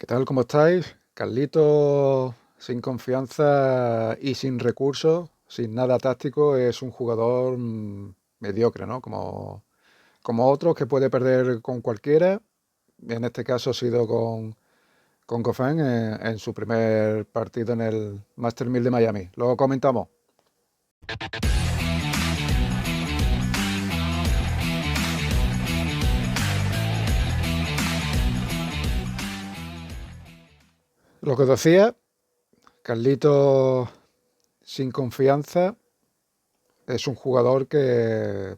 Tal? ¿Cómo estáis? Carlito, sin confianza y sin recursos, sin nada táctico, es un jugador mediocre, ¿no? Como otros que puede perder con cualquiera. En este caso ha sido con Goffin en su primer partido en el Master 1000 de Miami. Lo comentamos. Lo que decía, Carlito sin confianza es un jugador que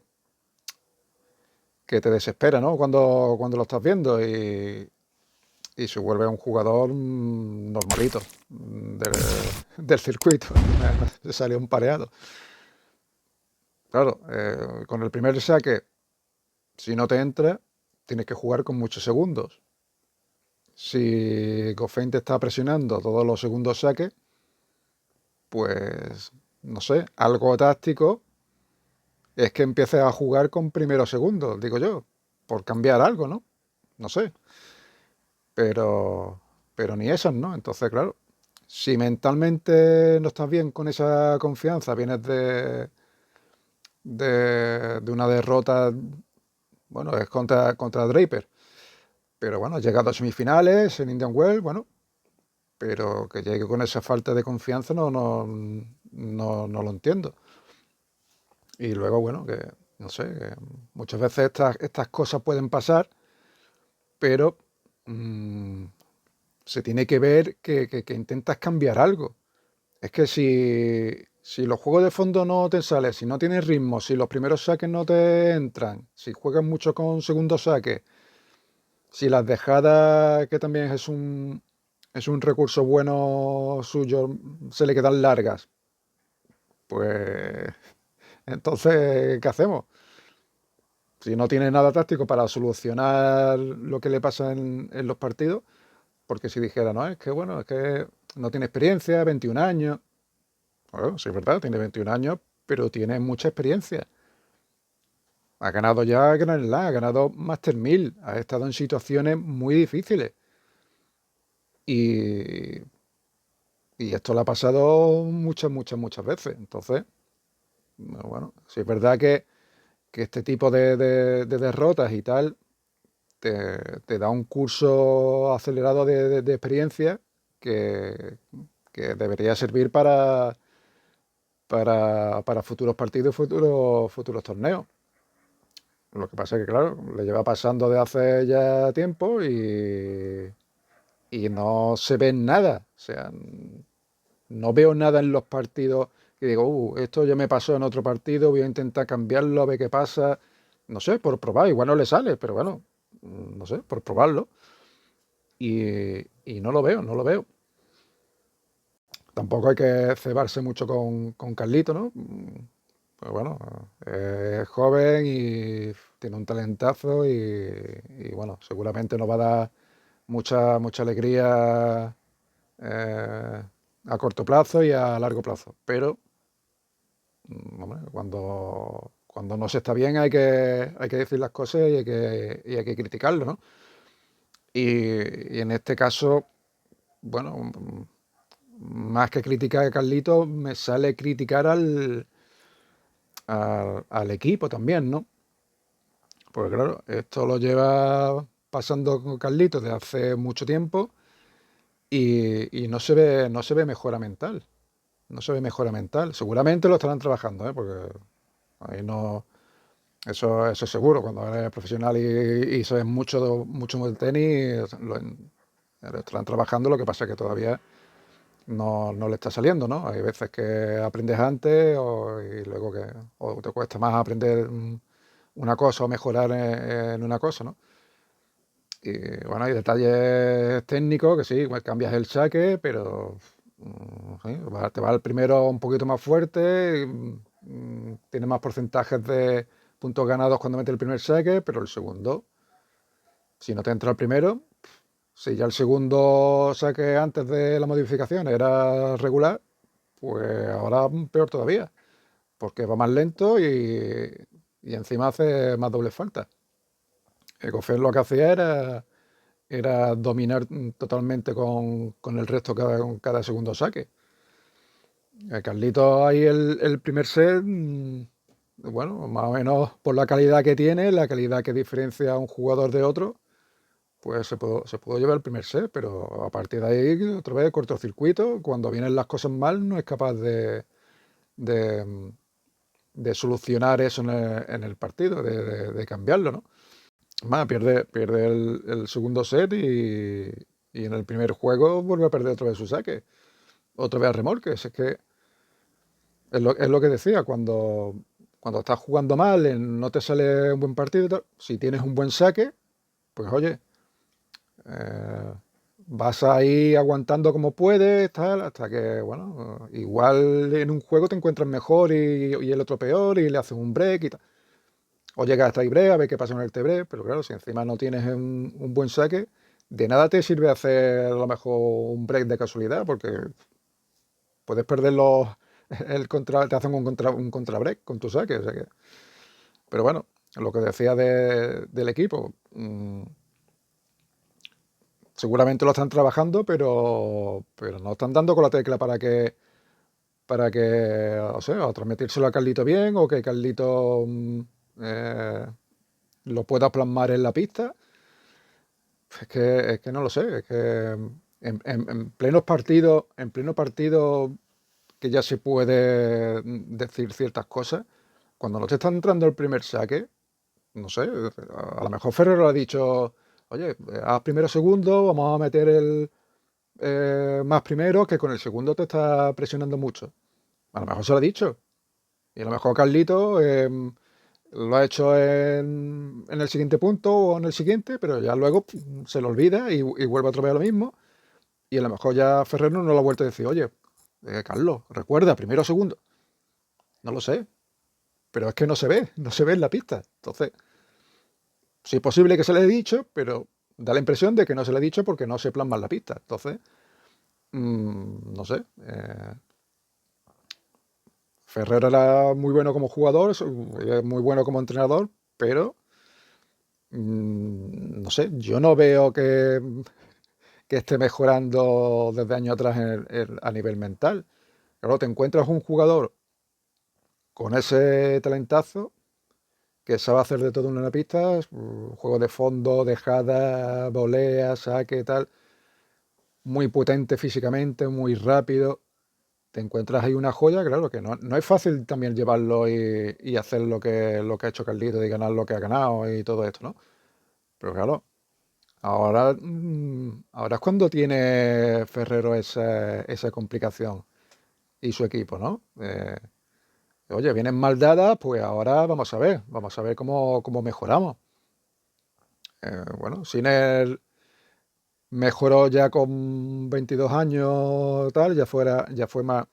te desespera, ¿no? Cuando lo estás viendo y se vuelve un jugador normalito del circuito. Se salió un pareado. Claro, con el primer saque, si no te entra, tienes que jugar con muchos segundos. Si Goffin te está presionando todos los segundos saques, pues no sé, algo táctico es que empieces a jugar con primeros segundos, digo yo, por cambiar algo, ¿no? No sé, pero, pero ni esas, ¿no? Entonces, claro, si mentalmente no estás bien con esa confianza, vienes de una derrota, bueno, es contra Draper, pero bueno, ha llegado a semifinales en Indian Wells, bueno, pero que llegue con esa falta de confianza no lo entiendo. Y luego, bueno, que no sé, que muchas veces estas cosas pueden pasar, pero mmm, se tiene que ver que intentas cambiar algo. Es que si los juegos de fondo no te salen, si no tienes ritmo, si los primeros saques no te entran, si juegas mucho con segundos saques, si las dejadas, que también es un recurso bueno suyo, se le quedan largas, pues entonces, ¿qué hacemos? Si no tiene nada táctico para solucionar lo que le pasa en los partidos, porque si dijera, no, es que bueno, es que no tiene experiencia, 21 años. Bueno, sí es verdad, tiene 21 años, pero tiene mucha experiencia. Ha ganado ya Grand Slam, ha ganado Master 1000, ha estado en situaciones muy difíciles. Y, y esto le ha pasado muchas veces. Entonces, bueno, sí es verdad que este tipo de derrotas y tal te da un curso acelerado de experiencia que, que debería servir para futuros partidos y futuros torneos. Lo que pasa es que, claro, le lleva pasando de hace ya tiempo y no se ve nada. O sea, no veo nada en los partidos que digo, esto ya me pasó en otro partido, voy a intentar cambiarlo, a ver qué pasa. No sé, por probar, igual no le sale, pero bueno, no sé, por probarlo. Y no lo veo, no lo veo. Tampoco hay que cebarse mucho con Carlito, ¿no? Pues bueno, es joven y tiene un talentazo y bueno, seguramente nos va a dar mucha alegría a corto plazo y a largo plazo. Pero hombre, cuando no se está bien hay que decir las cosas y hay que criticarlo, ¿no? Y en este caso, bueno, más que criticar a Carlito, me sale criticar al equipo también, ¿no? Porque claro, esto lo lleva pasando con Carlito desde hace mucho tiempo y no se ve mejora mental. No se ve mejora mental. Seguramente lo estarán trabajando, ¿eh? Porque ahí no. Eso es seguro. Cuando eres profesional y sabes mucho del tenis, lo estarán trabajando. Lo que pasa es que todavía no le está saliendo, ¿no? Hay veces que aprendes antes y luego que o te cuesta más aprender una cosa o mejorar en una cosa, ¿no? Y bueno, hay detalles técnicos que sí, igual cambias el saque, pero sí, te va el primero un poquito más fuerte, tiene más porcentajes de puntos ganados cuando mete el primer saque, pero el segundo, si no te entra el primero, si ya el segundo saque antes de la modificación era regular, pues ahora peor todavía, porque va más lento y encima hace más doble falta. Goffin lo que hacía era era dominar totalmente con el resto cada segundo saque. Carlitos ahí el primer set, bueno, más o menos por la calidad que tiene, la calidad que diferencia a un jugador de otro, pues se pudo llevar el primer set, pero a partir de ahí, otra vez, cortocircuito, cuando vienen las cosas mal, no es capaz de, de solucionar eso en el partido, de cambiarlo, ¿no? Más, pierde el segundo set y en el primer juego vuelve a perder otra vez su saque, otra vez a remolques. Es que es lo que decía, cuando estás jugando mal, no te sale un buen partido, y tal, si tienes un buen saque, pues oye, eh, vas ahí aguantando como puedes, tal, hasta que, bueno, igual en un juego te encuentras mejor y el otro peor y le haces un break y tal. O llegas hasta break a ver qué pasa con el break, pero claro, si encima no tienes un buen saque, de nada te sirve hacer a lo mejor un break de casualidad, porque puedes perder te hacen un contra break con tu saque. O sea que, pero bueno, lo que decía del equipo, seguramente lo están trabajando, pero no están dando con la tecla para que, o sea, o transmitírselo a Carlito bien, o que Carlito eh, lo pueda plasmar en la pista. Es que no lo sé, es que en pleno partido que ya se puede decir ciertas cosas, cuando no te está entrando el primer saque, no sé, a lo mejor Ferrero ha dicho, oye, haz primero segundo, vamos a meter el más primero, que con el segundo te está presionando mucho. A lo mejor se lo ha dicho. Y a lo mejor Carlito lo ha hecho en el siguiente punto o en el siguiente, pero ya luego se lo olvida y vuelve otra vez a lo mismo. Y a lo mejor ya Ferrero no lo ha vuelto a decir, oye, Carlos, recuerda, primero o segundo. No lo sé, pero es que no se ve en la pista. Entonces, sí es posible que se le haya dicho, pero da la impresión de que no se le ha dicho porque no se plasma en la pista. Entonces, no sé. Ferrero era muy bueno como jugador, muy bueno como entrenador, pero no sé, yo no veo que esté mejorando desde años atrás a nivel mental. Claro, te encuentras un jugador con ese talentazo que sabe hacer de todo en una pista, juego de fondo, dejada, volea, saque, tal, muy potente físicamente, muy rápido. Te encuentras ahí una joya, claro, que no es fácil también llevarlo y hacer lo que ha hecho Carlito y ganar lo que ha ganado y todo esto, ¿no? Pero claro, ahora es cuando tiene Ferrero esa complicación y su equipo, ¿no? Oye, vienen mal dadas, pues ahora vamos a ver cómo mejoramos. Bueno, Sinner mejoró ya con 22 años, tal, ya fue más,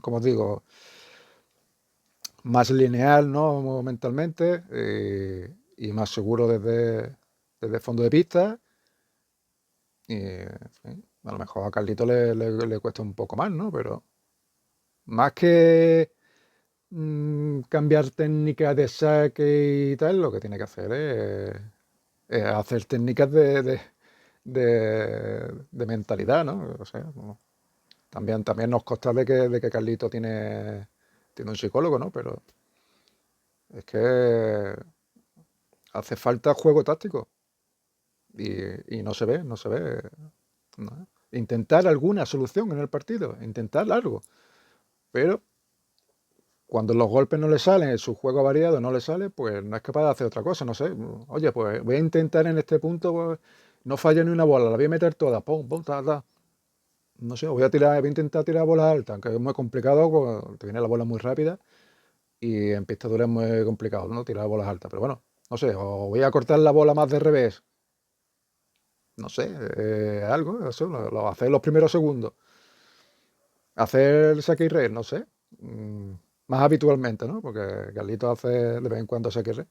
como os digo, más lineal, ¿no? Mentalmente, y más seguro desde el fondo de pista. Y, en fin, a lo mejor a Carlito le cuesta un poco más, ¿no? Pero más que cambiar técnicas de saque y tal, lo que tiene que hacer es hacer técnicas de mentalidad, ¿no? O sea, también nos consta de que Carlito tiene un psicólogo, ¿no? Pero es que hace falta juego táctico y no se ve. ¿No? Intentar alguna solución en el partido, intentar algo, pero cuando los golpes no le salen, su juego variado no le sale, pues no es capaz de hacer otra cosa, no sé. Oye, pues voy a intentar en este punto, pues, no falle ni una bola, la voy a meter toda, pum, pum, ta, ta. No sé, voy a intentar tirar bolas altas, aunque es muy complicado, pues, te viene la bola muy rápida y en pista dura es muy complicado, ¿no? Tirar bolas altas, pero bueno, no sé, o voy a cortar la bola más de revés, no sé, algo, eso, lo hacer los primeros segundos. Hacer saque y red, no sé. Más habitualmente, ¿no? Porque Carlito hace de vez en cuando saque y red.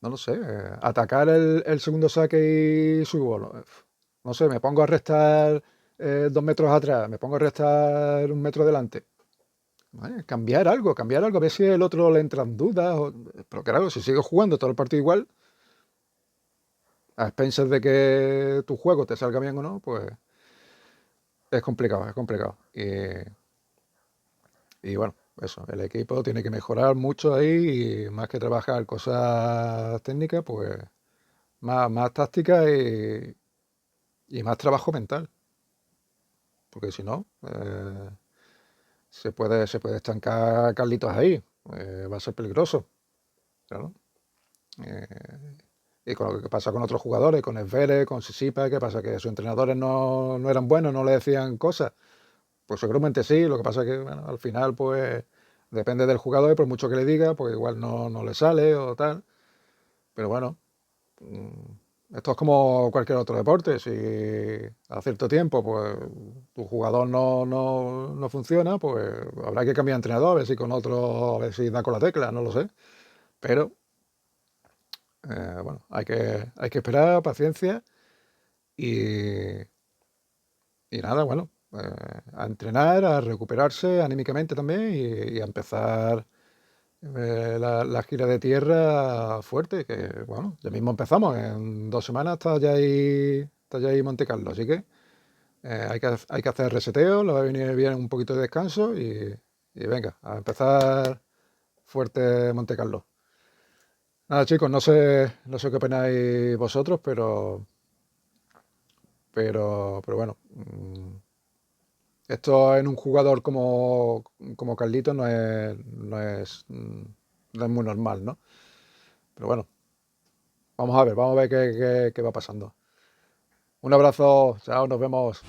No lo sé. Atacar el segundo saque y subo. No sé, me pongo a restar 2 metros atrás, me pongo a restar 1 metro delante. ¿vale? Cambiar algo, a ver si el otro le entran dudas. Pero claro, si sigues jugando todo el partido igual, a expensas de que tu juego te salga bien o no, pues es complicado, es complicado. Y bueno, eso, el equipo tiene que mejorar mucho ahí y más que trabajar cosas técnicas, pues más tácticas y más trabajo mental. Porque si no, se puede estancar Carlitos ahí. Va a ser peligroso, claro. Eh, y con lo que pasa con otros jugadores, con Esvere, con Sisipa, ¿qué pasa? Que sus entrenadores no eran buenos, no le decían cosas. Pues seguramente sí, lo que pasa es que bueno, al final pues depende del jugador y por mucho que le diga, pues igual no le sale o tal. Pero bueno, esto es como cualquier otro deporte. Si a cierto tiempo pues tu jugador no funciona, pues habrá que cambiar de entrenador, a ver si con otro, a ver si da con la tecla, no lo sé. Pero bueno, hay que esperar, paciencia y, y nada, bueno, a entrenar, a recuperarse anímicamente también y a empezar la gira de tierra fuerte, que bueno, ya mismo empezamos, en 2 semanas está ya ahí Monte Carlo, así que hay que hacer reseteo, le va a venir bien un poquito de descanso y venga, a empezar fuerte Monte Carlo. Nada chicos, no sé qué opináis vosotros, pero bueno, esto en un jugador como Carlito no es muy normal, ¿no? Pero bueno, vamos a ver qué va pasando. Un abrazo, chao, nos vemos.